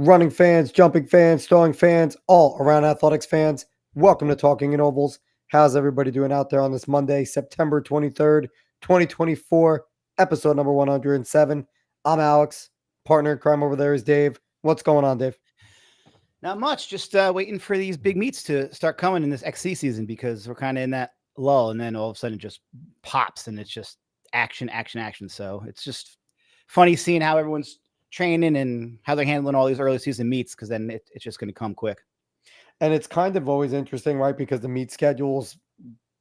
running fans, jumping fans, throwing fans, all around athletics fans. Welcome to Talking in Ovals. How's everybody doing out there on this Monday, September 23rd, 2024, episode number 107? I'm Alex. Partner in crime over there is Dave. What's going on, Dave? Not much. Just waiting for these big meets to start coming in this XC season because we're kind of in that lull, and then all of a sudden it just pops and it's just action, action, action. So it's just funny seeing how everyone's training and how they're handling all these early season meets because then it's just going to come quick. And it's kind of always interesting, right? Because the meet schedule's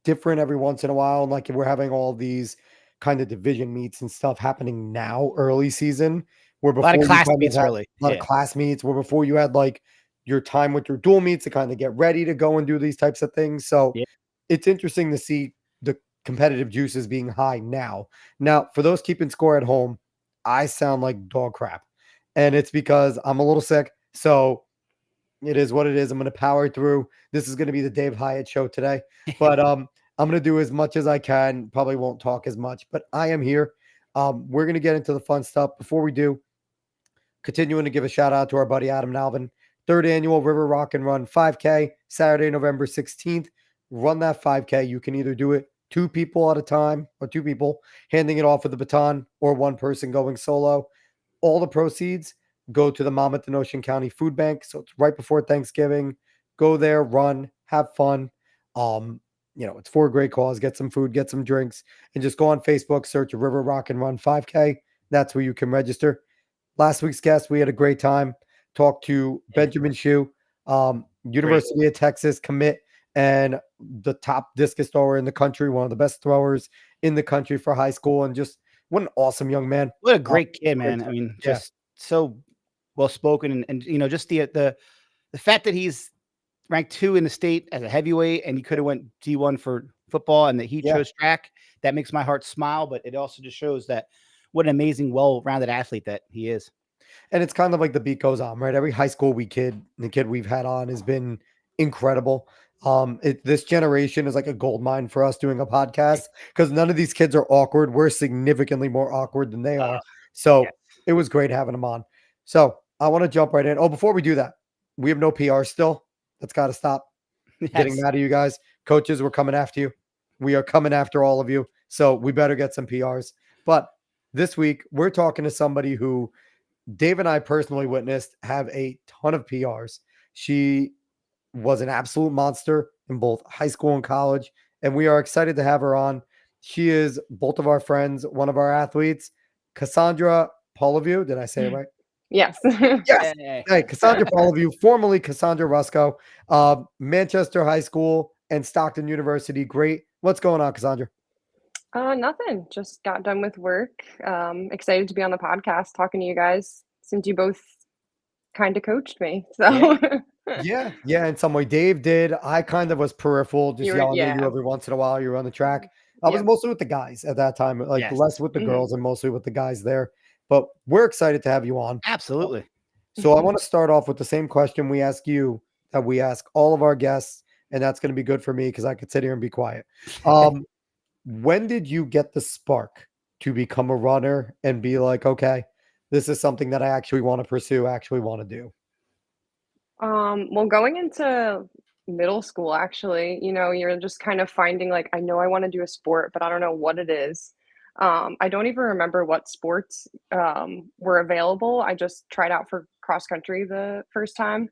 different every once in a while. And like we're having all these kind of division meets and stuff happening now, early season, where A lot before of class you kind of meets had early. a lot of class meets, where before you had like your time with your dual meets to kind of get ready to go and do these types of things. So Yeah. it's interesting to see the competitive juices being high now. Now, for those keeping score at home, I sound like dog crap. And it's because I'm a little sick. So it is what it is. I'm going to power through. This is going to be the Dave Hyatt show today. But I'm going to do as much as I can. Probably won't talk as much, but I am here. We're going to get into the fun stuff. Before we do, continuing to give a shout out to our buddy Adam and Alvin. Third annual River Rock and Run 5K, Saturday, November 16th. Run that 5K. You can either do it two people at a time or two people handing it off with the baton or one person going solo. All the proceeds go to the Monmouth and Ocean County Food Bank. So it's right before Thanksgiving. Go there, run, have fun. It's for a great cause. Get some food, get some drinks, and just go on Facebook, search River Rock and Run 5K. That's where you can register. Last week's guest, we had a great time. Talked to Benjamin Shue, University of Texas commit, and the top discus thrower in the country, one of the best throwers in the country for high school, and just what an awesome young man. What a great kid, man. I mean, just so well spoken, and just the fact that he's ranked 2 in the state as a heavyweight, and he could have went D1 for football, and that he chose track. That makes my heart smile, but it also just shows that what an amazing, well-rounded athlete that he is. And it's kind of like the beat goes on, right? Every high school the kid we've had on has been incredible. This generation is like a gold mine for us doing a podcast because none of these kids are awkward. We're significantly more awkward than they are. So It was great having them on. So I want to jump right in. Oh, before we do that, we have no PR still. That's got to stop. Getting mad at you guys. Coaches, we're coming after you. We are coming after all of you. So we better get some PRs. But this week, we're talking to somebody who Dave and I personally witnessed have a ton of PRs. She was an absolute monster in both high school and college, and we are excited to have her on. She is both of our friends, one of our athletes, Cassandra Poliviou. Did I say it right? Yes. Yes. Hey, Cassandra Poliviou, formerly Cassandra Rusco, Manchester High School and Stockton University. Great. What's going on, Cassandra? Nothing. Just got done with work. Excited to be on the podcast talking to you guys since you both kind of coached me. So yeah, in some way. Dave did. I kind of was peripheral, just yelling at you every once in a while. You were on the track. I was mostly with the guys at that time, like less with the girls and mostly with the guys there. But we're excited to have you on. Absolutely. So I want to start off with the same question we ask you that we ask all of our guests, and that's going to be good for me because I could sit here and be quiet. When did you get the spark to become a runner and be like, okay, this is something that I actually want to pursue, actually want to do? Well, going into middle school, actually, you're just kind of finding like, I know I want to do a sport, but I don't know what it is. I don't even remember what sports were available. I just tried out for cross country the first time,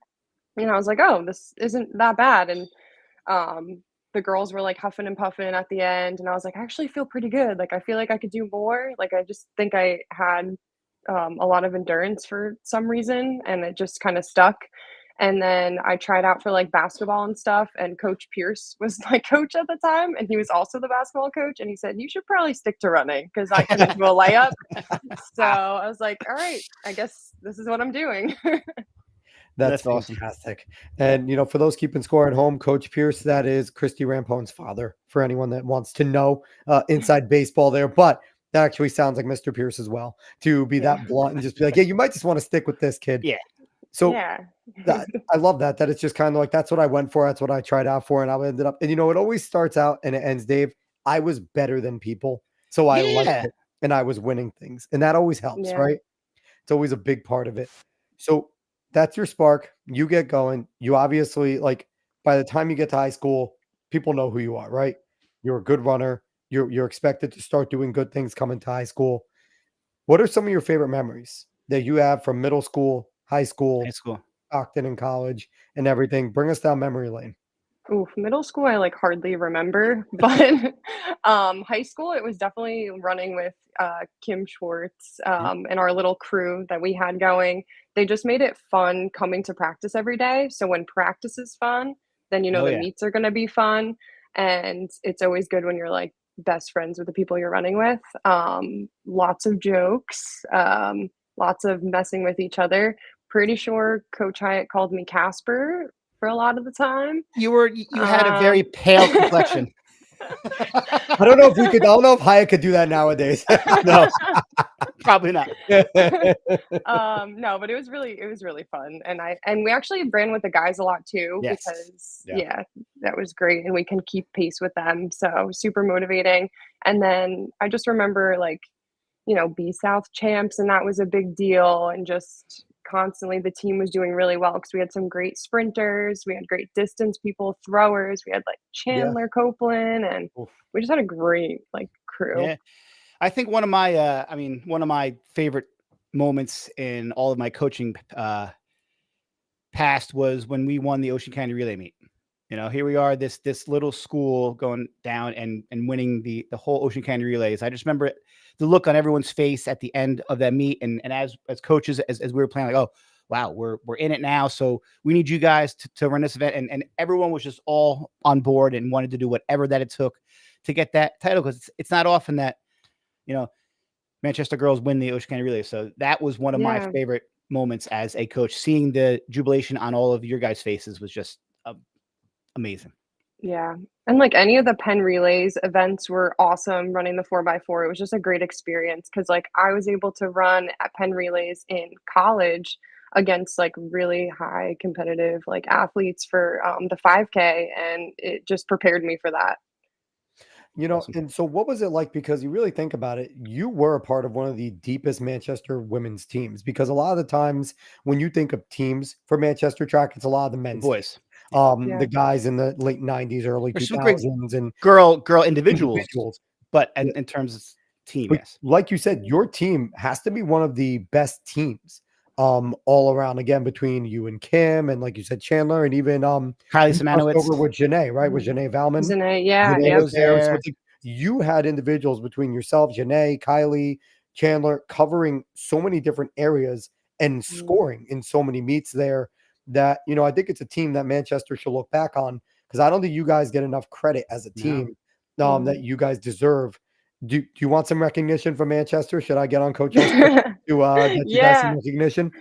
and I was like, oh, this isn't that bad. And the girls were like huffing and puffing at the end, and I was like, I actually feel pretty good. Like, I feel like I could do more. Like, I just think I had a lot of endurance for some reason, and it just kind of stuck. And then I tried out for like basketball and stuff, and Coach Pierce was my coach at the time, and he was also the basketball coach, and he said, you should probably stick to running because I couldn't do a layup. So I was like, all right, I guess this is what I'm doing. That's fantastic. And, for those keeping score at home, Coach Pierce, that is Christy Rampone's father, for anyone that wants to know inside baseball there. But that actually sounds like Mr. Pierce as well, to be that blunt and just be like, yeah, you might just want to stick with this kid. Yeah. So I love that it's just kind of like, that's what I went for. That's what I tried out for. And I ended up, and it always starts out and it ends, Dave. I was better than people. So I liked it and I was winning things. And that always helps, right? It's always a big part of it. So that's your spark. You get going. You obviously like by the time you get to high school, people know who you are, right? You're a good runner. You're expected to start doing good things coming to high school. What are some of your favorite memories that you have from middle school, high High school, school. Stockton in college, and everything? Bring us down memory lane. Oof, middle school, I like hardly remember, but high school, it was definitely running with Kim Schwartz Y- and our little crew that we had going. They just made it fun coming to practice every day. So when practice is fun, then you know Oh the yeah. meets are going to be fun, and it's always good when you're like best friends with the people you're running with. Lots of jokes, lots of messing with each other. Pretty sure Coach Hyatt called me Casper for a lot of the time. You had a very pale complexion. I don't know if we could. I don't know if Hyatt could do that nowadays. No, probably not. No, but it was really fun. And we actually ran with the guys a lot too Yes. because Yeah. yeah, that was great and we can keep pace with them. So super motivating. And then I just remember like, B South champs and that was a big deal and just constantly the team was doing really well because we had some great sprinters, we had great distance people, throwers, we had like Yeah. Chandler Copeland and Oof. we just had a great like crew. Yeah. I think one of my favorite moments in all of my coaching past was when we won the Ocean County Relay meet. Here we are, this little school going down and winning the whole Ocean County Relays. I just remember the look on everyone's face at the end of that meet, and as coaches, as we were playing, like, oh wow, we're in it now. So we need you guys to run this event, and everyone was just all on board and wanted to do whatever that it took to get that title because it's not often that Manchester girls win the Ocean County Relay. So that was one of my Yeah. favorite moments as a coach. Seeing the jubilation on all of your guys' faces was just amazing. Yeah. And like any of the Penn Relays events were awesome running the 4x4. It was just a great experience because like I was able to run at Penn Relays in college against like really high competitive like athletes for the 5K and it just prepared me for that. Awesome. And so what was it like? Because you really think about it, you were a part of one of the deepest Manchester women's teams. Because a lot of the times when you think of teams for Manchester track, it's a lot of the The men's, boys. Yeah. the guys in the late 90s, early There's some great 2000s, and girl individuals, individuals. but Yeah. in terms of team, But yes. like you said, your team has to be one of the best teams all around, again, between you and Kim, and like you said, Chandler, and even Kylie you crossed Simanowicz. over with Janae, right? With Janae Valman. Zane, yeah, Janae yeah. was was there. So there. it's like you had individuals between yourself, Janae, Kylie, Chandler, covering so many different areas and Mm. scoring in so many meets there that, I think it's a team that Manchester should look back on because I don't think you guys get enough credit as a No. team that Mm. you guys deserve. Do you want some recognition from Manchester? Should I get on Coach Esther to get you guys some Yeah. recognition?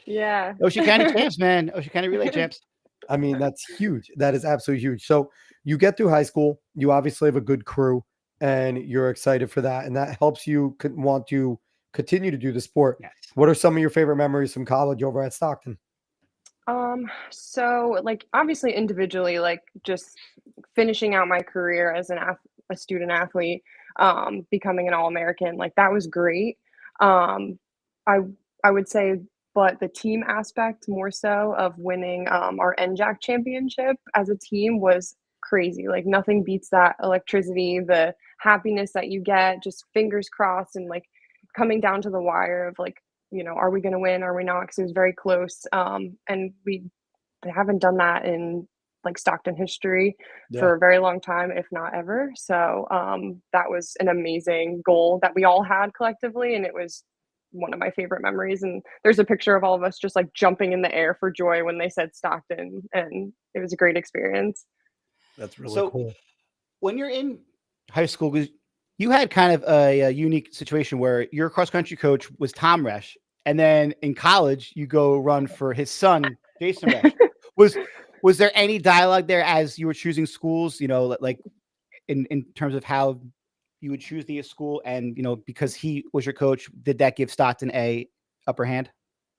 Yeah. Ocean County champs, man. Ocean County Relay champs. I mean, that's huge. That is absolutely huge. So you get through high school, you obviously have a good crew and you're excited for that. And that helps you want to continue to do the sport. Yes. What are some of your favorite memories from college over at Stockton? So like obviously individually, like just finishing out my career as a student athlete, becoming an All-American, like that was great. Um, I I would say, but the team aspect more so of winning our NJAC championship as a team was crazy. Like nothing beats that electricity, the happiness that you get, just fingers crossed and like coming down to the wire of like are we going to win? Are we not? Because it was very close. And we haven't done that in like Stockton history Yeah. for a very long time, if not ever. So that was an amazing goal that we all had collectively. And it was one of my favorite memories. And there's a picture of all of us just like jumping in the air for joy when they said Stockton. And it was a great experience. That's really So cool. when you're in high school, 'cause you had kind of a unique situation where your cross country coach was Tom Resch, and then in college you go run for his son, Jason Resch. Was there any dialogue there as you were choosing schools? Like in terms of how you would choose the school, and because he was your coach, did that give Stockton a upper hand?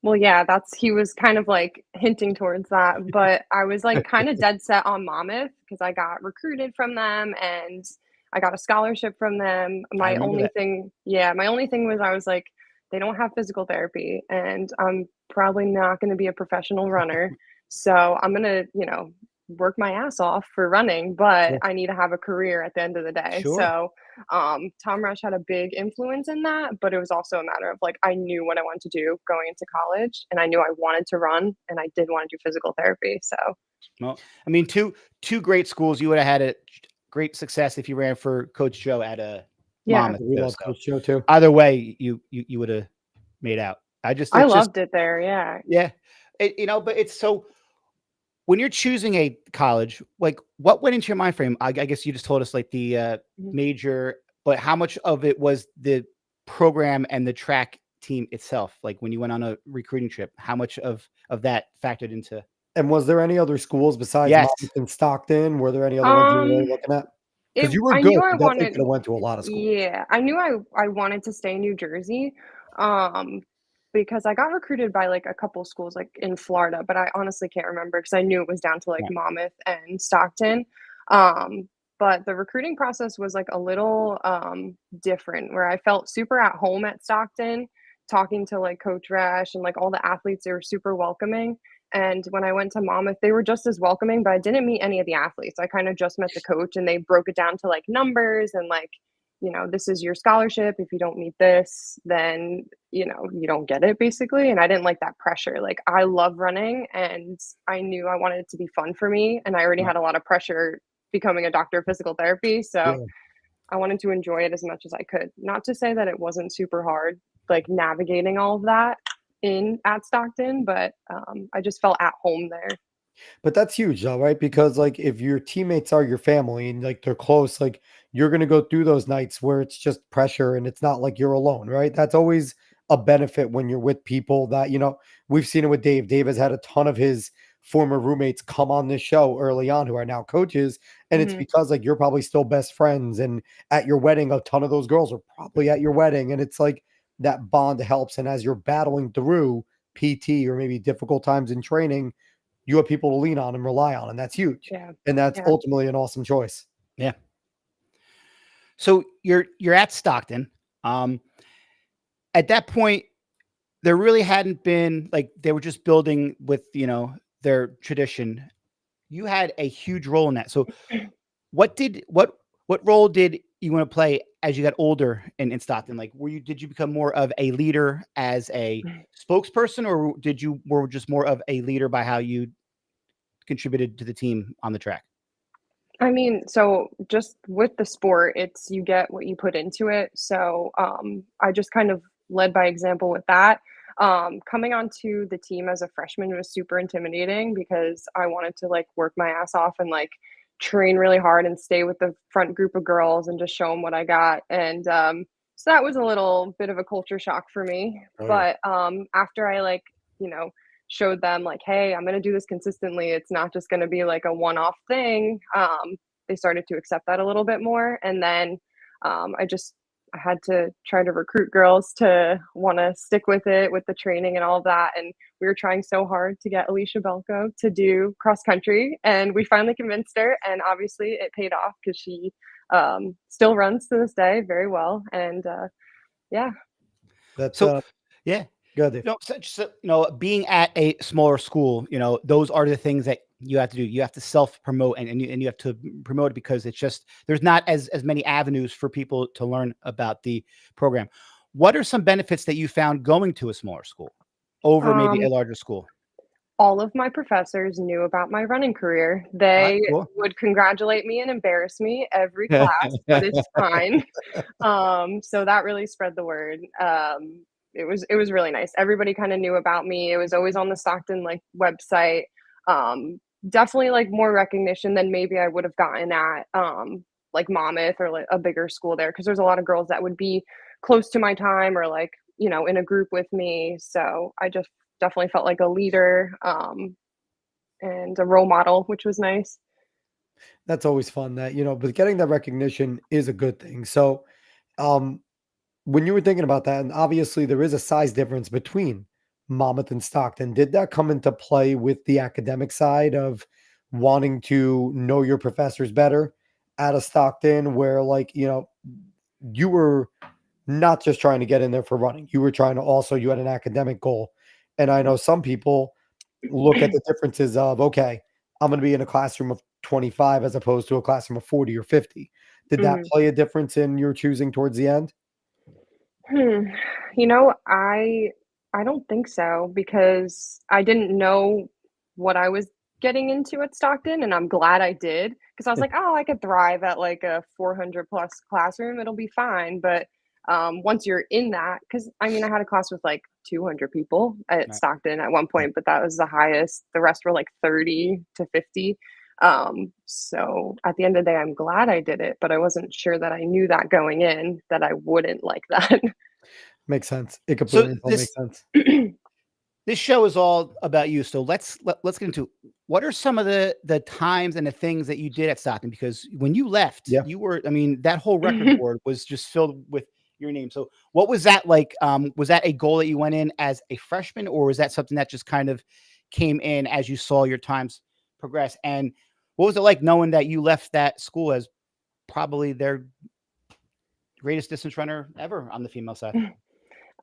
Well, yeah, he was kind of like hinting towards that, but I was like kind of dead set on Monmouth because I got recruited from them and I got a scholarship from them. I remember that. My only thing was I was like, they don't have physical therapy and I'm probably not going to be a professional runner. So I'm going to, work my ass off for running, but Sure. I need to have a career at the end of the day. Sure. So Tom Rush had a big influence in that, but it was also a matter of like I knew what I wanted to do going into college, and I knew I wanted to run, and I did want to do physical therapy. So Well, I mean, two great schools. You would have had a great success if you ran for Coach Joe at a yeah, Monmouth. We love So Coach Joe too. either way, you would have made out. I It's just loved it there. Yeah. yeah, but it's so when you're choosing a college, like what went into your mind frame? I guess you just told us like the Mhm. major, but how much of it was the program and the track team itself? Like when you went on a recruiting trip, how much of that factored into? And was there any other schools besides Yes. Monmouth and Stockton? Were there any other ones you were really Um, looking at? Because it you were I good. knew I You definitely wanted could have went to a lot of schools. yeah, I knew I wanted to stay in New Jersey, um, because I got recruited by, like, a couple schools, like, in Florida, but I honestly can't remember because I knew it was down to, like, Yeah. Monmouth and Stockton, but the recruiting process was, like, a little, different, where I felt super at home at Stockton, talking to, like, Coach Rash and, like, all the athletes, they were super welcoming, and when I went to Monmouth, they were just as welcoming, but I didn't meet any of the athletes. I kind of just met the coach, and they broke it down to like numbers and like, this is your scholarship. If you don't meet this, then, you don't get it basically. And I didn't like that pressure. Like, I love running, and I knew I wanted it to be fun for me. And I already Right. had a lot of pressure becoming a doctor of physical therapy. So Yeah. I wanted to enjoy it as much as I could. Not to say that it wasn't super hard, like navigating all of that in at Stockton, but I just felt at home there. But that's huge though, right? Because like if your teammates are your family and like they're close, like you're gonna go through those nights where it's just pressure and it's not like you're alone, right? That's always a benefit when you're with people that, we've seen it with Dave. Dave has had a ton of his former roommates come on this show early on who are now coaches. And it's Mhm. because like you're probably still best friends. And at your wedding, a ton of those girls are probably at your wedding. And it's like that bond helps. And as you're battling through PT or maybe difficult times in training, you have people to lean on and rely on, and that's huge. Yeah. And that's Yeah. ultimately an awesome choice. Yeah. So you're at Stockton. At that point, there really hadn't been like they were just building with their tradition. You had a huge role in that. So what role did you want to play as you got older in Stockton? Like did you become more of a leader as a spokesperson, or were just more of a leader by how you contributed to the team on the track? I mean, so just with the sport, it's you get what you put into it. So I just kind of led by example with that. Coming onto the team as a freshman was super intimidating because I wanted to like work my ass off and like train really hard and stay with the front group of girls and just show them what I got. And so that was a little bit of a culture shock for me. Oh, yeah. But after I like, you know, showed them like, hey, I'm going to do this consistently. It's not just going to be like a one-off thing. They started to accept that a little bit more. And then I had to try to recruit girls to want to stick with it with the training and all of that. And we were trying so hard to get Alicia Belko to do cross country. And we finally convinced her. And obviously it paid off because she still runs to this day very well. And yeah. That's So yeah. good. Dave. No, being at a smaller school, those are the things that you have to do. You have to self promote and you have to promote it because it's just there's not as many avenues for people to learn about the program. What are some benefits that you found going to a smaller school over maybe a Um, larger school? all of my professors knew about my running career. All right, They cool. would congratulate me and embarrass me every class, but it's fine. So that really spread the word. It was really nice. Everybody kind of knew about me. It was always on the Stockton like website. Definitely like more recognition than maybe I would have gotten at like Monmouth or like a bigger school there because there's a lot of girls that would be close to my time or like in a group with me. So I just definitely felt like a leader and a role model, which was nice. That's always fun that, but getting that recognition is a good thing. So, um, when you were thinking about that, and obviously there is a size difference between Monmouth and Stockton, did that come into play with the academic side of wanting to know your professors better at a Stockton where like, you were not just trying to get in there for running. You were trying to also you had an academic goal. And I know some people look at the differences of, okay, I'm going to be in a classroom of 25 as opposed to a classroom of 40 or 50. Did that Mhm. play a difference in your choosing towards the end? Hmm. You know, I don't think so because I didn't know what I was getting into at Stockton, and I'm glad I did because I was like, "Oh, I could thrive at like a 400 plus classroom. It'll be fine." But once you're in that, because I mean, I had a class with like 200 people at Right. Stockton at one Yeah. point, but that was the highest. The rest were like 30 to 50. So at the end of the day, I'm glad I did it, but I wasn't sure that I knew that going in that I wouldn't like that. Makes sense. It So completely and totally makes sense. this show is all about you. So let's get into what are some of the times and the things that you did at Stockton, because when you left, Yeah. you were, I mean, that whole record board was just filled with your name. So what was that like? Was that a goal that you went in as a freshman, or was that something that just kind of came in as you saw your times progress? And what was it like knowing that you left that school as probably their greatest distance runner ever on the female side?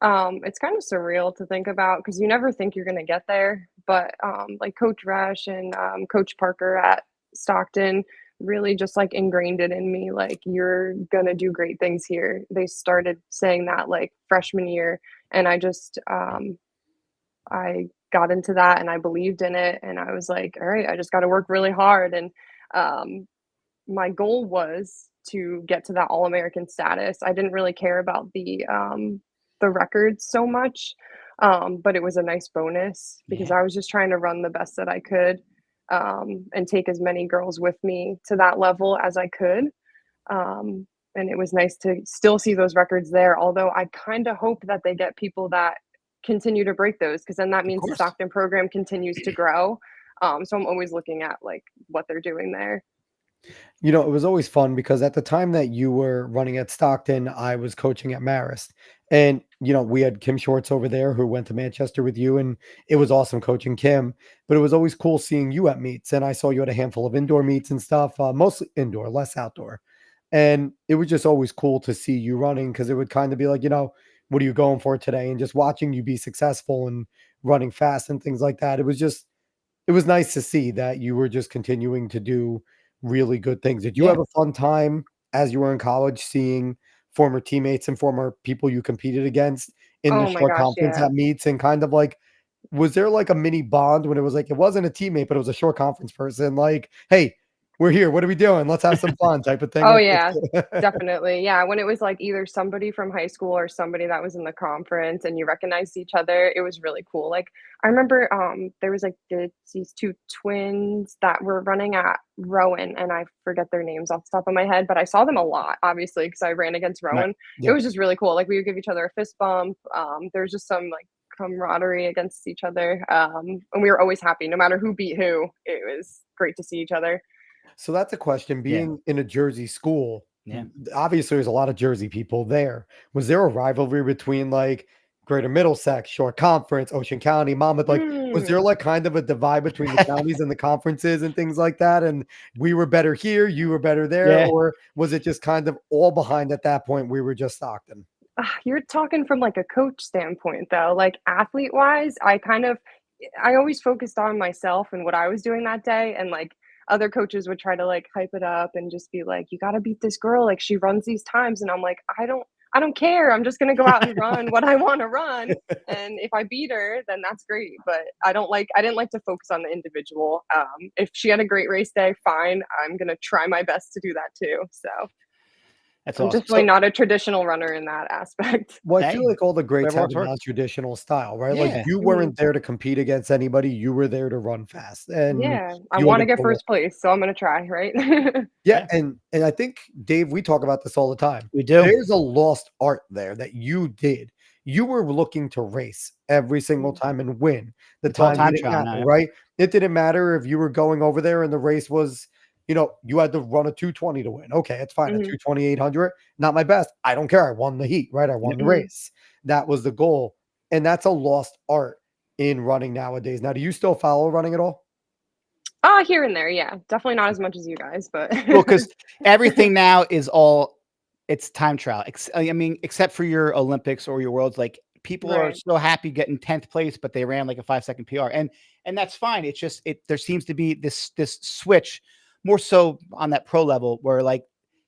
It's kind of surreal to think about because you never think you're gonna get there. But like Coach Resch and Coach Parker at Stockton really just like ingrained it in me. Like you're gonna do great things here. They started saying that like freshman year, and I got into that and I believed in it, and I was like, all right, I just got to work really hard. And um, my goal was to get to that All American status. I didn't really care about the records so much, but it was a nice bonus because Yeah. I was just trying to run the best that I could, and take as many girls with me to that level as I could. And it was nice to still see those records there. Although I kind of hope that they get people that continue to break those because then that Of means the course. Stockton program continues to grow. So I'm always looking at like what they're doing there. You know, it was always fun because at the time that you were running at Stockton, I was coaching at Marist. And, you know, we had Kim Shorts over there who went to Manchester with you, and it was awesome coaching Kim. But it was always cool seeing you at meets. And I saw you at a handful of indoor meets and stuff, mostly indoor, less outdoor. And it was just always cool to see you running because it would kind of be like, you know, what are you going for today? And just watching you be successful and running fast and things like that. It was nice to see that you were just continuing to do really good things. Did you Yeah. have a fun time as you were in college seeing former teammates and former people you competed against in the Oh my short gosh, conference yeah. at meets and kind of like was there like a mini bond when it was like it wasn't a teammate, but it was a short conference person, like, "Hey, we're here. What are we doing? Let's have some fun," type of thing Oh, with yeah, this? definitely. Yeah, when it was, like, either somebody from high school or somebody that was in the conference and you recognized each other, it was really cool. Like, I remember, there was, like, these 2 twins that were running at Rowan, and I forget their names off the top of my head, but I saw them a lot, obviously, because I ran against Right. Rowan. It Yeah. was just really cool. Like, we would give each other a fist bump. There was just some, like, camaraderie against each other, and we were always happy no matter who beat who. It was great to see each other. So that's a question. Yeah. Being in a Jersey school, Yeah. obviously there's a lot of Jersey people there. Was there a rivalry between like Greater Middlesex, Short Conference, Ocean County, Monmouth? Like, was there Mm. like kind of a divide between the counties and the conferences and things like that? And we were better here, you were better there, Yeah. or was it just kind of all behind at that point? We were just Stockton. You're talking from, like, a coach standpoint, though, like, athlete-wise, I always focused on myself and what I was doing that day, and, like, other coaches would try to, like, hype it up and just be like, "You gotta beat this girl, like, she runs these times," and I'm like, I don't care, I'm just gonna go out and run what I wanna run, and if I beat her, then that's great, but I didn't like to focus on the individual. If she had a great race day, fine, I'm gonna try my best to do that too, so That's I'm awesome. definitely So, not a traditional runner in that aspect. Well, I feel hey, like all the greats whatever have works a works. non-traditional style, right? Like Yeah. you Mhm. weren't there to compete against anybody. You were there to run fast, and Yeah, I you had wanna a get goal. first place, so I'm gonna try, right? Yeah, Yeah. and I think, Dave, we talk about this all the time. We do. There's a lost art there that you did. You were looking to race every single Mm, time and win. The It's all time time didn't trial matter, now. right? It didn't matter if you were going over there and the race was, you know, you had to run a 220 to win. Okay, it's fine. A mhm. 220, 800, not my best. I don't care. I won the heat, right? I won Yep. the Mhm. race. That was the goal. And that's a lost art in running nowadays. Now, do you still follow running at all? Here and there, yeah. Definitely not as much as you guys, but Well, because everything now is all it's time trial. I mean, except for your Olympics or your worlds, like people are Right. so happy getting 10th place, but they ran like a 5-second PR, and that's fine. It's just there seems to be this switch more so on that pro level where like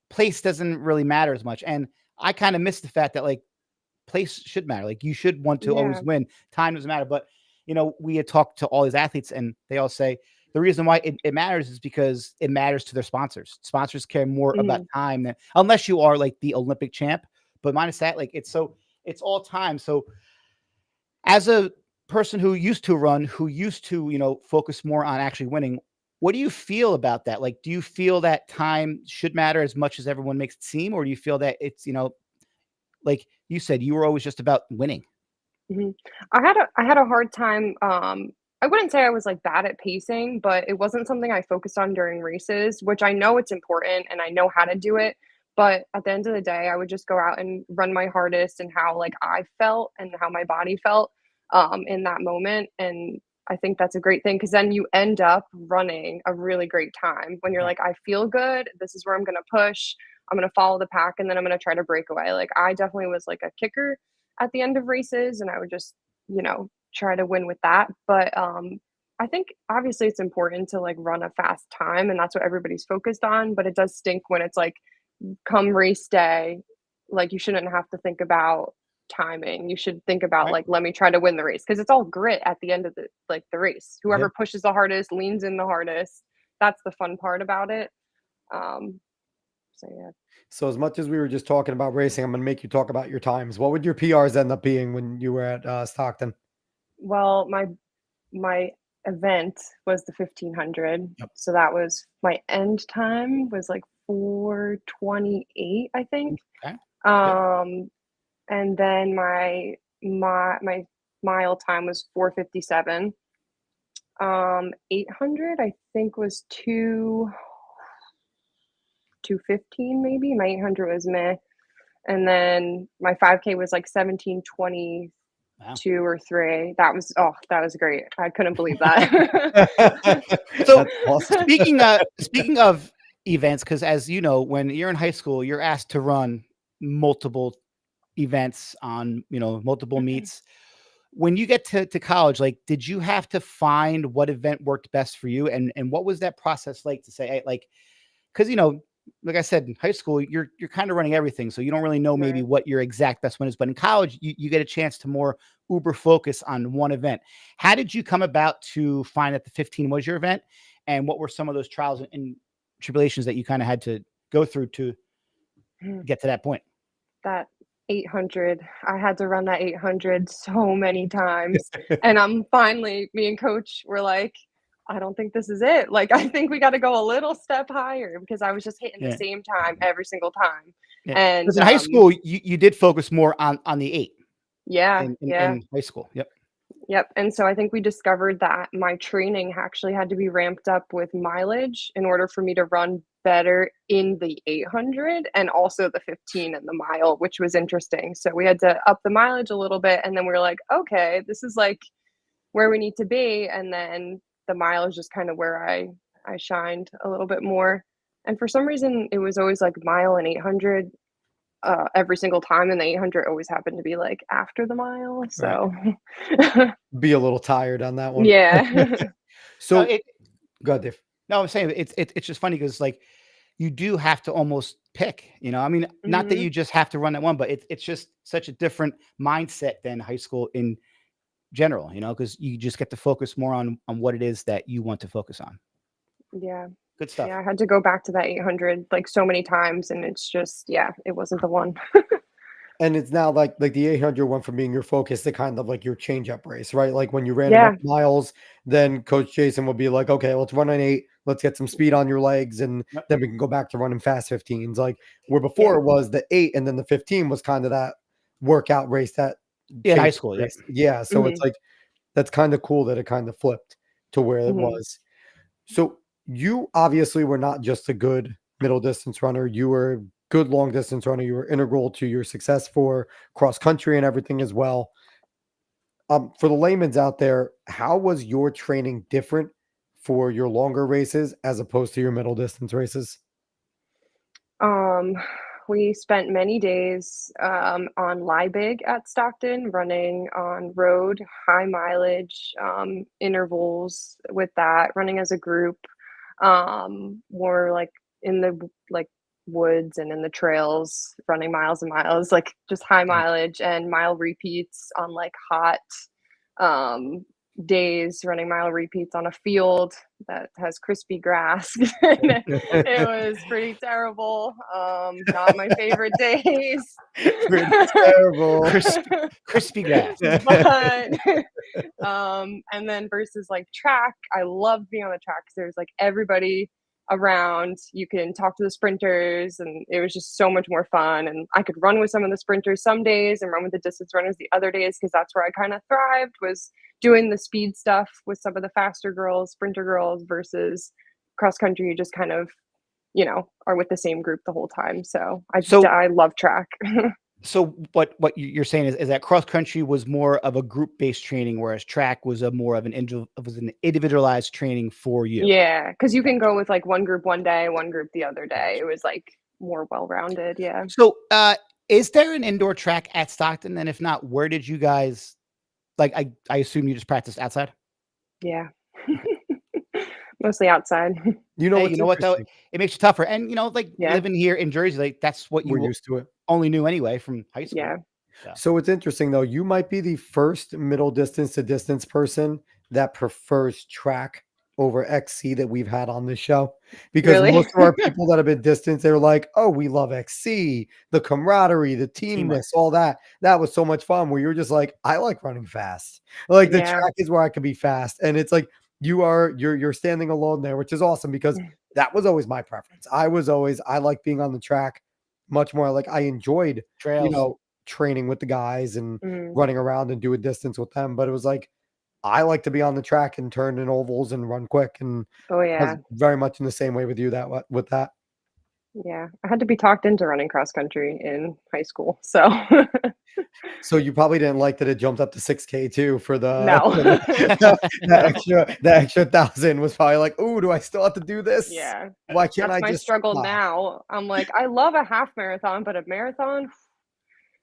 place doesn't really matter as much. And I kind of miss the fact that like place should matter. Like you should want to always Yeah. win. Time doesn't matter. But we had talked to all these athletes and they all say the reason why it matters is because it matters to their sponsors. Sponsors care more about time than unless you are like the Olympic champ. But minus that, like it's all time. So as a person who used to run, who used to, focus more on actually winning, what do you feel about that? Like, do you feel that time should matter as much as everyone makes it seem? Or do you feel that it's, like you said, you were always just about winning? Mhm. I had a hard time, I wouldn't say I was, like, bad at pacing, but it wasn't something I focused on during races, which I know it's important and I know how to do it, but at the end of the day, I would just go out and run my hardest and how, like, I felt and how my body felt, in that moment, and I think that's a great thing because then you end up running a really great time when you're Right. like, "I feel good, this is where I'm gonna push, I'm gonna follow the pack, and then I'm gonna try to break away." Like, I definitely was, like, a kicker at the end of races and I would just, try to win with that. But I think obviously it's important to like run a fast time and that's what everybody's focused on, but it does stink when it's like come race day, like you shouldn't have to think about timing. You should think about Right. like let me try to win the race because it's all grit at the end of the race. Yep. Whoever pushes the hardest, leans in the hardest. That's the fun part about it. Um so yeah. So as much as we were just talking about racing, I'm going to make you talk about your times. What would your PRs end up being when you were at Stockton? Well, my event was the 1500. Yep. So that was my end time was like 4:28, I think. Okay. Good. Um, and then my mile time was 4:57. 800 I think was 2:15 maybe. My 800 was meh. And then my 5K was like 17:22 Wow. or 3. That was great. I couldn't believe that. So That's awesome. speaking of events, because as you know, when you're in high school, you're asked to run multiple events on multiple meets. When you get to college, like, did you have to find what event worked best for you, and what was that process like to say, hey, like, because like I said, in high school, you're kind of running everything, so you don't really know maybe Right. what your exact best one is. But in college, you get a chance to more uber focus on one event. How did you come about to find that the 15 was your event, and what were some of those trials and tribulations that you kind of had to go through to get to that point? That 800, I had to run that 800 so many times, and me and coach were like, "I don't think this is it, like, I think we gotta go a little step higher," because I was just hitting the Yeah, same time every single time, yeah. Because and, in high school, you did focus more on the 8 yeah, in yeah. high school. Yep. Yep, and so I think we discovered that my training actually had to be ramped up with mileage in order for me to run better in the 800 and also the 15 and the mile, which was interesting. So we had to up the mileage a little bit and then we were like, "Okay, this is like where we need to be." And then the mile is just kind of where I shined a little bit more. And for some reason, it was always like mile and 800 every single time, and the 800 always happened to be like after the mile. Right. So Be a little tired on that one. yeah. No, So go ahead, Dave. no, I'm saying it's just funny because like you do have to almost pick. I mean, not that Mhm. you just have to run that one, but it's just such a different mindset than high school in general. Because you just get to focus more on what it is that you want to focus on. Yeah. Good Yeah, stuff. I had to go back to that 800 like so many times and it's just yeah, it wasn't the one. And it's now like the 800 went from being your focus to kind of like your change up race, right? Like when you ran enough Yeah. miles, then Coach Jason would be like, okay, let's run an 8, let's get some speed on your legs, and Yep. then we can go back to running fast 15s. Like where Yeah. before it was the 8 and then the 15 was kind of that workout race, that Yeah, in high change school. Yep. race. Yeah. So it's Mhm. like that's kind of cool that it kind of flipped to where it Mhm. was. So you obviously were not just a good middle distance runner. You were a good long distance runner. You were integral to your success for cross country and everything as well. For the layman's out there, how was your training different for your longer races as opposed to your middle distance races? Um we spent many days on Liebig at Stockton, running on road, high mileage intervals with that, running as a group. We're like in the like woods and in the trails, running miles and miles, like just high mileage and mile repeats on like hot days, running mile repeats on a field that has crispy grass. It was pretty terrible. Not my favorite days. Pretty terrible. Crispy grass. But and then versus like track, I loved being on the track because there's like everybody around. You can talk to the sprinters, and it was just so much more fun. And I could run with some of the sprinters some days and run with the distance runners the other days, because that's where I kind of thrived, was doing the speed stuff with some of the faster girls, sprinter girls, versus cross country. You just kind of, are with the same group the whole time. So I love track. So what you're saying is that cross country was more of a group based training, whereas track was more of an individualized training for you. Yeah, because you can go with like one group one day, one group the other day. It was like more well rounded. Yeah. So is there an indoor track at Stockton? And if not, where did you guys I assume you just practiced outside? Yeah. Mostly outside. You know what though? It makes you tougher. And living here in Jersey, that's what we're used to it. Only knew anyway from high school. Yeah. So it's interesting though. You might be the first middle distance to distance person that prefers track over XC that we've had on this show, because most of our people that have been distance, they're like, oh, we love XC, the camaraderie, the teamness, all that. That was so much fun, where you're just like, I like running fast. Like the track is where I can be fast. And it's like, you're standing alone there, which is awesome, because that was always my preference. I like being on the track much more. Like I enjoyed trails, training with the guys and running around and do a distance with them. But it was like, I like to be on the track and turn in ovals and run quick. And I was very much in the same way with you with that. Yeah, I had to be talked into running cross country in high school. So So you probably didn't like that it jumped up to 6K too for the that extra 1,000 was probably like, oh, do I still have to do this? Yeah. Why can't That's I my just struggle now? I'm like, I love a half marathon, but a marathon,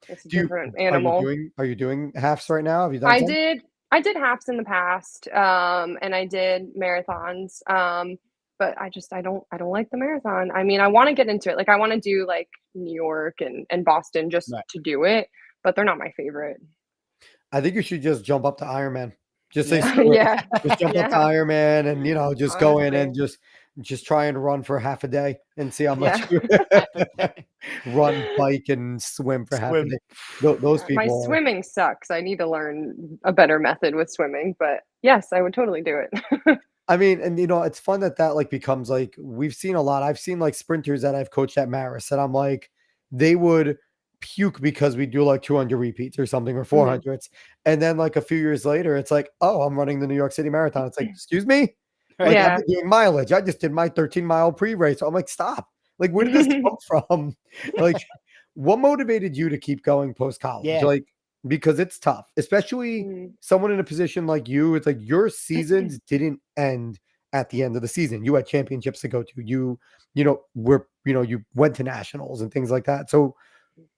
it's a different animal. Are you doing halves right now? Have you done I did halves in the past, and I did marathons. But I don't like the marathon. I mean, I want to get into it. Like I want to do like New York and Boston just to do it, but they're not my favorite. I think you should just jump up to Ironman. Just say, just jump up to Ironman, and just go in and just try and run for half a day and see how much you run, bike, and swim for half a day. Those people. My swimming sucks. I need to learn a better method with swimming, but yes, I would totally do it. I mean, and it's fun that like becomes like, we've seen a lot. I've seen like sprinters that I've coached at Maris, and I'm like, they would puke because we do like 200 repeats or something, or 400s. And then like a few years later, it's like, oh, I'm running the New York City Marathon. It's like, excuse me? Like I've been doing mileage. I just did my 13-mile pre-race. So I'm like, stop. Like, where did this come from? Like, what motivated you to keep going post-college? Yeah. Like, because it's tough, especially someone in a position like you. It's like your seasons didn't end at the end of the season. You had championships to go to. You went to nationals and things like that. So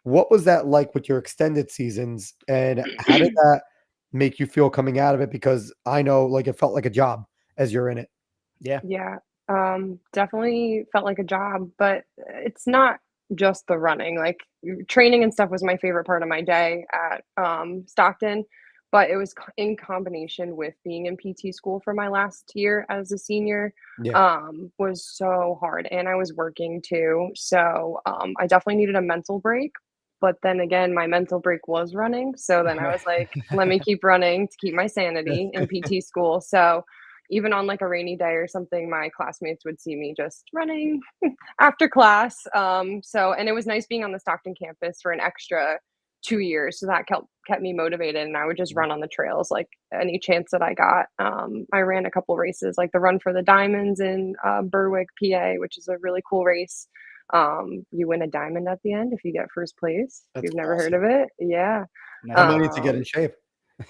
what was that like with your extended seasons, and how did that make you feel coming out of it? Because I know like it felt like a job as you're in it. Yeah. Definitely felt like a job, but it's not just the running. Like training and stuff was my favorite part of my day at Stockton, but it was in combination with being in PT school for my last year as a senior. Was so hard, and I was working too, so I definitely needed a mental break. But then again, my mental break was running, so then I was like, let me keep running to keep my sanity in PT school. So even on like a rainy day or something, my classmates would see me just running after class. And it was nice being on the Stockton campus for an extra 2 years. So that kept me motivated, and I would just run on the trails like any chance that I got. I ran a couple races, like the Run for the Diamonds in Berwick, PA, which is a really cool race. You win a diamond at the end if you get first place. If you've never heard of it. Yeah. I might need to get in shape.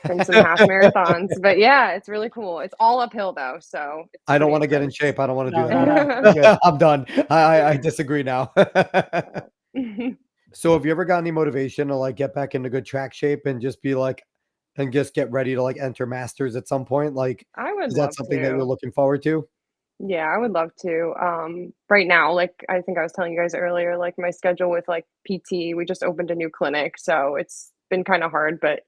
And some half marathons, but yeah, it's really cool. It's all uphill though, so I don't want to get in shape. I don't want to do that. I'm done. I disagree now. So have you ever got any motivation to like get back into good track shape and just be like, and just get ready to like enter masters at some point? Like, I would is that love something that you're to. looking forward to? Yeah, I would love to. Right now, like I think I was telling you guys earlier, like my schedule with like PT, we just opened a new clinic, so it's been kind of hard, but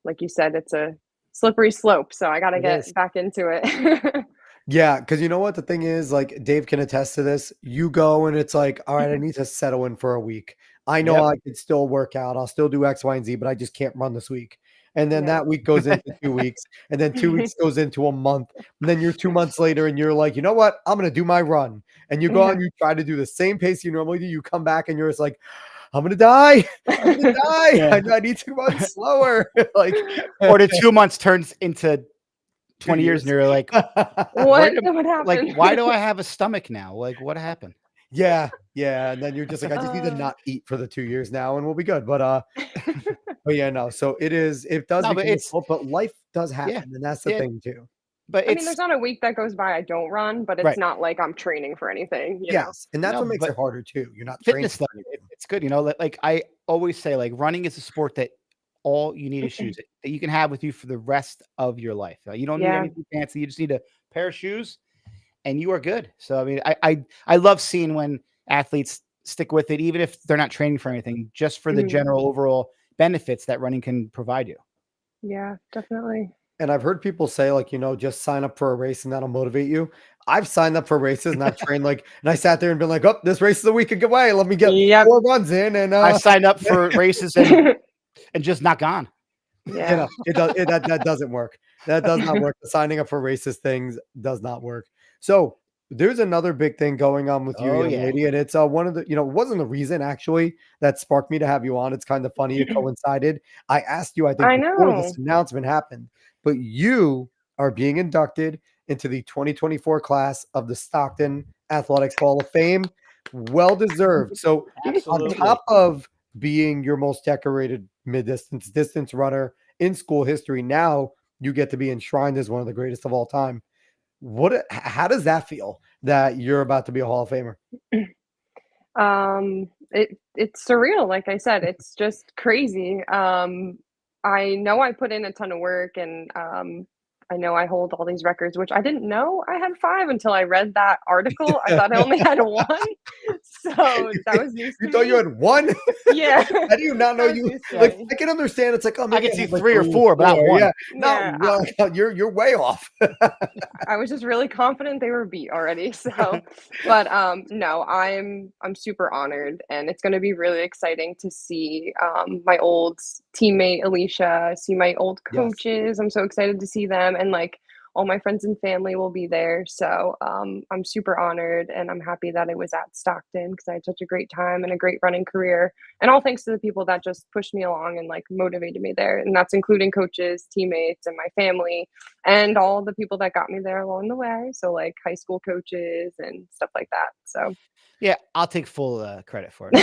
like you said, it's a slippery slope, so I got to It is. get back into it. Yeah, because you know what the thing is, like Dave can attest to this. You go and it's like, all right, I need to settle in for a week. I know Yep. I could still work out, I'll still do X, Y, and Z, but I just can't run this week. And then Yeah. that week goes into 2 weeks, and then 2 weeks goes into a month, and then you're 2 months later, and you're like, you know what? I'm gonna do my run. And you go Yeah. and you try to do the same pace you normally do. You come back and you're just like, I'm gonna die. I'm gonna die. Yeah. I need to run slower. Like Or the 2 months turns into 2 20 years, and you're like, What where did, what like, happened? why do I have a stomach now? Like, what happened? Yeah, yeah, and then you're just like, I just need to Uh, not eat for the 2 years now, and we'll be good. But yeah, no. So it does No, but become a it's slope, but life does yeah, happen, and that's the yeah, thing too. but I mean, it's there's not a week that goes by I don't run, but it's right. not like I'm training for anything, you know? Yes, and that's No, what makes but it harder too. You're not training fitness stuff, for anything. it's good. Like I always say, like running is a sport that all you need is shoes that you can have with you for the rest of your life. You don't need Yeah. anything fancy. You just need a pair of shoes, and you are good. So I mean, I love seeing when athletes stick with it, even if they're not training for anything, just for the Mhm. general overall benefits that running can provide you. Yeah, definitely. And I've heard people say, like, just sign up for a race and that'll motivate you. I've signed up for races and I've trained like, and I sat there and been like, oh, this race is a week away. Let me get Yep. 4 runs in, and I signed up for races and just not gone. Yeah. that doesn't work. That does not work. The signing up for racist things does not work. So there's another big thing going on with you, Oh young yeah. lady, and it's one of the, it wasn't the reason actually that sparked me to have you on. It's kind of funny it coincided. I asked you, I think, I before this know. announcement happened, but you are being inducted into the 2024 class of the Stockton Athletics Hall of Fame. Well deserved. So on top Absolutely. of being your most decorated distance runner in school history, now you get to be enshrined as one of the greatest of all time. How does that feel that you're about to be a Hall of Famer? It's surreal, like I said, it's just crazy. I know I put in a ton of work and I know I hold all these records, which I didn't know I had 5 until I read that article. I thought I only had 1. So that was news You to thought you me. had 1? Yeah. How do you not know That was you news to like, me. I can understand it's like, oh, I maybe can I see have like 3 or 3 or 4, but not 4. 1. Yeah. Not Yeah. 1. You're way off. I was just really confident they were beat already. So, but no, I'm super honored, and it's going to be really exciting to see my old teammate Alicia, see my old Yes. coaches. I'm so excited to see them, and like all my friends and family will be there. So I'm super honored, and I'm happy that it was at Stockton because I had such a great time and a great running career, and all thanks to the people that just pushed me along and like motivated me there, and that's including coaches, teammates, and my family and all the people that got me there along the way. So like high school coaches and stuff like that. So Yeah, I'll take full credit for it.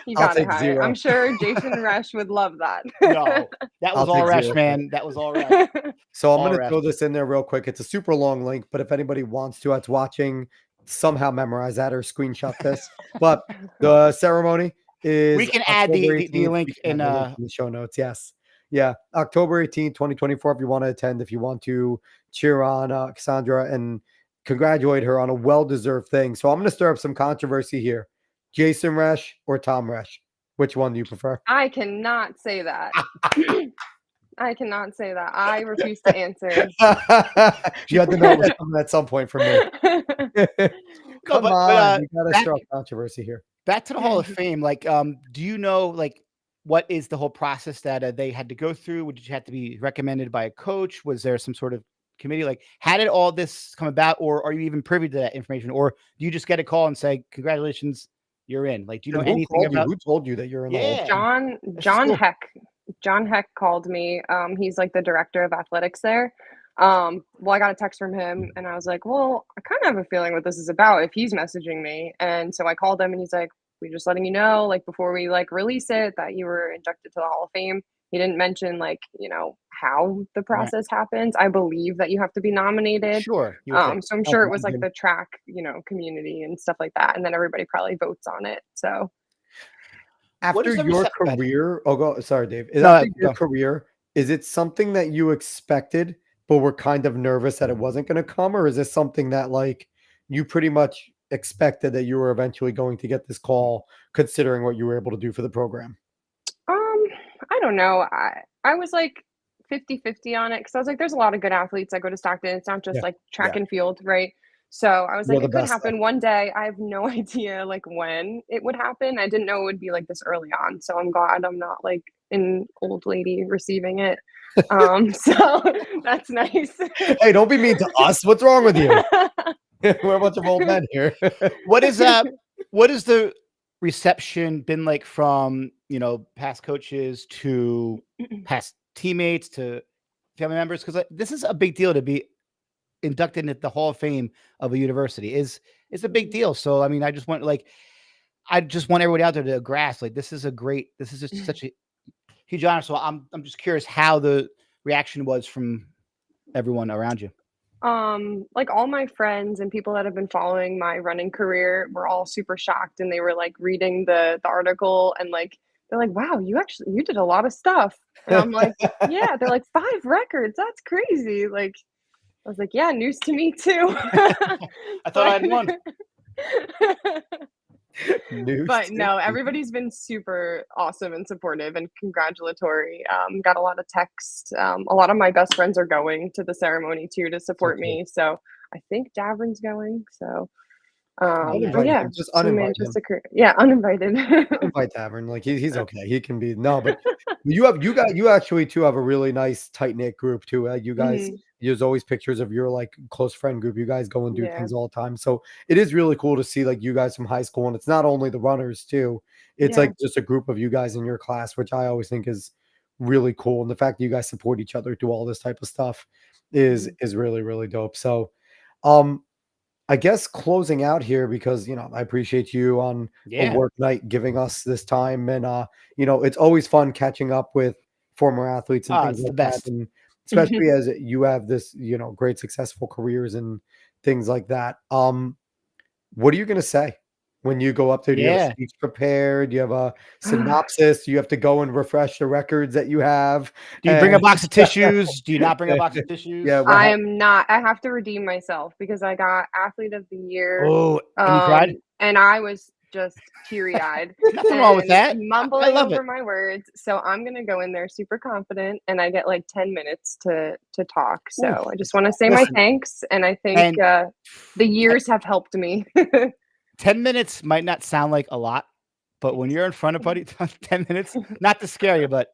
you I'll got it, take Hyatt. I'm 0. sure Jason Resch would love that. No, that I'll was all take Resh, 0 credit. man. That was all Resh. So I'm All gonna Resh. throw this in there real quick. It's a super long link, but if anybody wants to, that's watching, somehow memorize that or screenshot this. But the ceremony We is can add October the 18th. We link can in add the link in the show notes. Yes. Yeah. October 18th, 2024. If you want to attend, if you want to cheer on Cassandra and congratulate her on a well-deserved thing. So I'm gonna stir up some controversy here. Jason Resch or Tom Resch? Which one do you prefer? I cannot say that. I cannot say that. I refuse to answer. You had to know it was coming at some point from me. No, Come but on, we gotta back stir up controversy here. back to the Hall of Fame. Like, do you know like what is the whole process that they had to go through? Would you have to be recommended by a coach? Was there some sort of committee? Like, how did all this come about, or are you even privy to that information, or do you just get a call and say, "Congratulations, you're in"? Like, do you know And who anything called you? about? Who told you that you're in the Hall of Yeah, Fame? that's just John cool. Heck. John Heck called me. He's like the director of athletics there. Well, I got a text from him and I was like, well, I kind of have a feeling what this is about if he's messaging me. And so I called him and he's like, we're just letting you know, like before we like release it, that you were inducted to the Hall of Fame. He didn't mention like, how the Right. process happens. I believe that you have to be nominated. Sure, you would think. So I'm I'd sure it was like imagine. the track, community and stuff like that. And then everybody probably votes on it. So After is the your go ahead. career, sorry, Dave. No, After your go. career, is it something that you expected, but were kind of nervous that it wasn't going to come, or is this something that like you pretty much expected that you were eventually going to get this call, considering what you were able to do for the program? Um, I don't know. I was like 50-50 on it because I was like, there's a lot of good athletes that go to Stockton. It's not just Yeah. like track Yeah. and field, right? So I was You're like, the it could best there. happen one day. I have no idea like when it would happen. I didn't know it would be like this early on. So I'm glad I'm not like an old lady receiving it. So that's nice. Hey, don't be mean to us. What's wrong with you? We're a bunch of old men here. What is the reception been like from, past coaches to past teammates to family members? Because this is a big deal to be inducted into the Hall of Fame of a university. Is a big deal. So I mean, I just want everybody out there to grasp like this is just such a huge honor. So I'm just curious how the reaction was from everyone around you. Like all my friends and people that have been following my running career were all super shocked and they were like reading the article and like they're like, wow, you did a lot of stuff. And I'm like, yeah, they're like 5 records. That's crazy. Like I was like, yeah, news to me too. I thought I had one. But no, everybody's been super awesome and supportive and congratulatory. Got a lot of text. A lot of my best friends are going to the ceremony too to support me. So I think Davern's going. So yeah, just uninvite him. Yeah, uninvited. Invite Tavern. Like he's okay. He can be but you actually too have a really nice tight knit group too. You guys, there's always pictures of your like close friend group. You guys go and do things all the time. So it is really cool to see like you guys from high school, and it's not only the runners too. It's like just a group of you guys in your class, which I always think is really cool. And the fact that you guys support each other through all this type of stuff is really, really dope. So I guess closing out here because I appreciate you on a work night giving us this time, and it's always fun catching up with former athletes and things It's the like best. that, and especially as you have this great successful careers and things like that. What are you gonna say when you go up there? Do you have a speech prepared? Do you have a synopsis? Do you have to go and refresh the records that you have? Do you bring a box of tissues? Do you not bring a box of tissues? Yeah, I am not. I have to redeem myself because I got athlete of the year. Oh, and you cried? And I was just teary-eyed. Nothing wrong with that. Mumbling over my words. So I'm gonna go in there super confident, and I get like 10 minutes to talk. So I just want to say my thanks, and I think the years have helped me. 10 minutes might not sound like a lot, but when you're in front of buddy, 10 minutes, not to scare you, but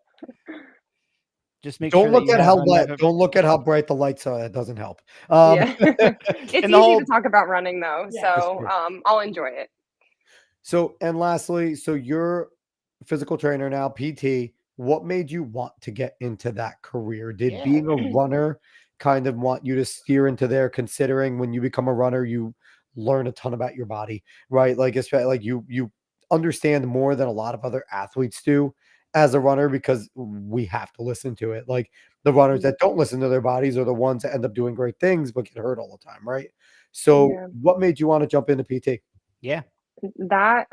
just make sure. Don't look at how bright the lights are. That doesn't help. It's easy to talk about running though, so I'll enjoy it. So, and lastly, so you're a physical trainer now, PT. What made you want to get into that career? Did being a runner kind of want you to steer into there, considering when you become a runner, you learn a ton about your body, right? Like, especially like you understand more than a lot of other athletes do as a runner because we have to listen to it. Like the runners that don't listen to their bodies are the ones that end up doing great things but get hurt all the time, right? So what made you want to jump into PT? Yeah. That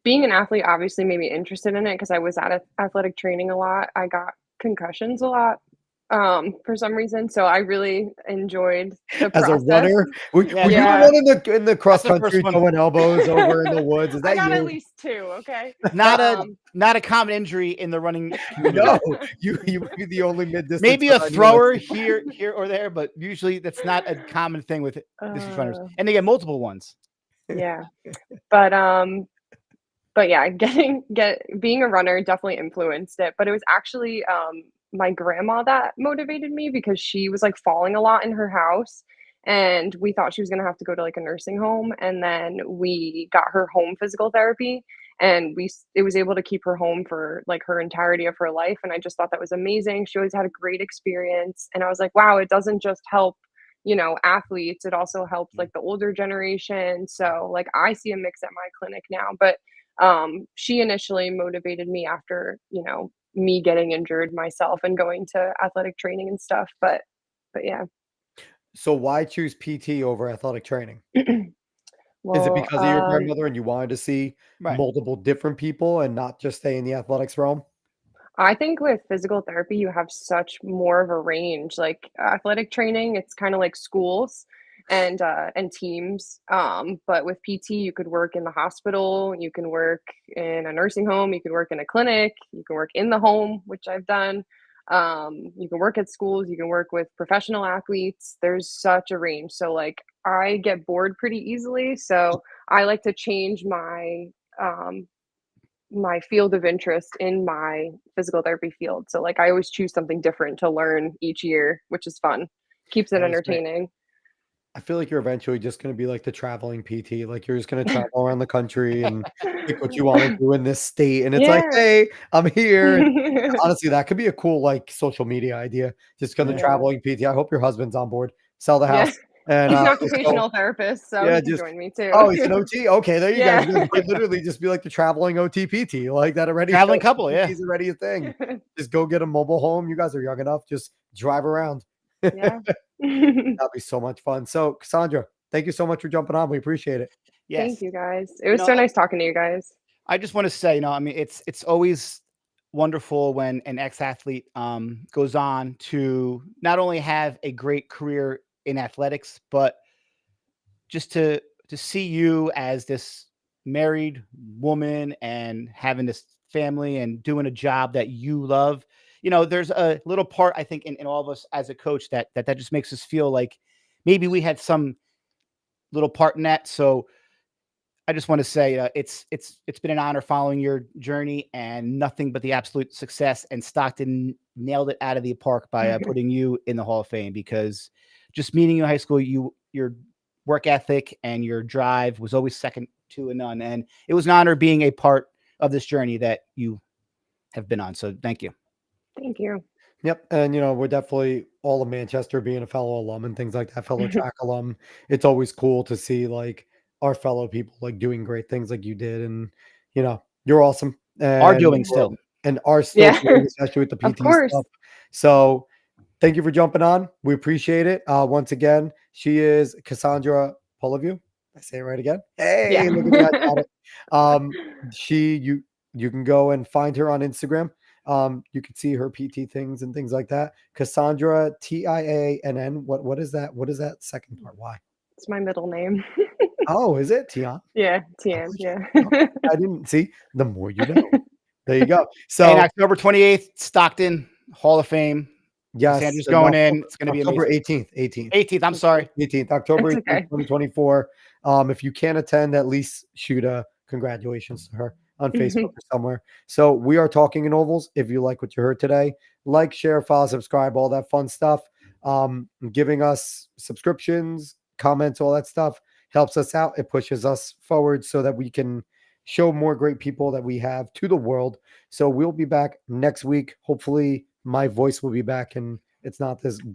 being an athlete obviously made me interested in it because I was at athletic training a lot. I got concussions a lot for some reason, so I really enjoyed the process. As a runner, were you the one in the cross country throwing elbows over in the woods? Is that I got you? at least 2. Okay, not a common injury in the running community. No, you would be the only mid-distance. Maybe a thrower here or there, but usually that's not a common thing with distance runners, and they get multiple ones. Yeah, but yeah, being a runner definitely influenced it. But it was actually my grandma that motivated me because she was like falling a lot in her house, and we thought she was gonna have to go to like a nursing home, and then we got her home physical therapy, and it was able to keep her home for like her entirety of her life, and I just thought that was amazing. She always had a great experience, and I was like, wow, it doesn't just help athletes, it also helps like the older generation. So like I see a mix at my clinic now, but she initially motivated me after me getting injured myself and going to athletic training and stuff, but yeah. So why choose PT over athletic training? Is it Well, because of your grandmother and you wanted to see Right. multiple different people and not just stay in the athletics realm? I think with physical therapy, you have such more of a range. Like athletic training, it's kind of like schools and teams. But with PT, you could work in the hospital, you can work in a nursing home, you can work in a clinic, you can work in the home, which I've done. You can work at schools, you can work with professional athletes. There's such a range. So like I get bored pretty easily. So I like to change um my field of interest in my physical therapy field. So like I always choose something different to learn each year, which is fun. Keeps it That is great. entertaining. I feel like you're eventually just gonna be like the traveling PT, like, you're just gonna travel around the country and pick what you wanna do in this state, and it's like, Yeah. "Hey, I'm here." Honestly, that could be a cool, like, social media idea, just become the Yeah. Yeah. traveling PT. I hope your husband's on board. Sell the Yeah. house and, He's an just go. occupational therapist, so Yeah, he can just join me too. oh, he's an OT? Okay, there you go. Yeah. You guys could literally just be like the traveling OT PT, like, that already Traveling couple, yeah. PT's already a thing. Just go get a mobile home. You guys are young enough, just drive around. Yeah. That'd be so much fun. So, Cassandra, thank you so much for jumping on. We appreciate it. Thank Yes. you guys. It You was know, so nice talking to you guys. I just want to say, I mean, it's always wonderful when an ex-athlete goes on to not only have a great career in athletics, but just to see you as this married woman and having this family and doing a job that you love. There's a little part I think in all of us as a coach that just makes us feel like maybe we had some little part in that. So I just want to say it's been an honor following your journey and nothing but the absolute success. And Stockton nailed it out of the park by putting you in the Hall of Fame, because just meeting you in high school, your work ethic and your drive was always second to none. And it was an honor being a part of this journey that you have been on. So thank you. Thank you. Yep. And, we're definitely all of Manchester being a fellow alum and things like that, fellow track alum. It's always cool to see like our fellow people like doing great things like you did. And, you're awesome. Are doing still. And are still Yeah. doing, especially with the Of PT course. stuff. So thank you for jumping on. We appreciate it. Once again, she is Cassandra Poliviou. Did I say it right again? Hey, Yeah. look at that. Got it. Um, you can go and find her on Instagram. You can see her PT things and things like that. Cassandra Tiann. What is that? What is that second part? Why? It's my middle name. Oh, is it Tian? Yeah, Oh, TM. shit. Yeah. Okay. I didn't see. The more you know. There you go. And So October 28th, Stockton Hall of Fame. yes, Cassandra's and going in. It's going to be October amazing. 18th. 18th. I'm sorry. 18th, October It's 18th, okay. 2024. If you can't attend, at least shoot a congratulations to her on Facebook or somewhere. So we are talking in ovals. If you like what you heard today, like, share, follow, subscribe, all that fun stuff. Giving us subscriptions, comments, all that stuff helps us out. It pushes us forward so that we can show more great people that we have to the world. So we'll be back next week. Hopefully my voice will be back and it's not this garbage.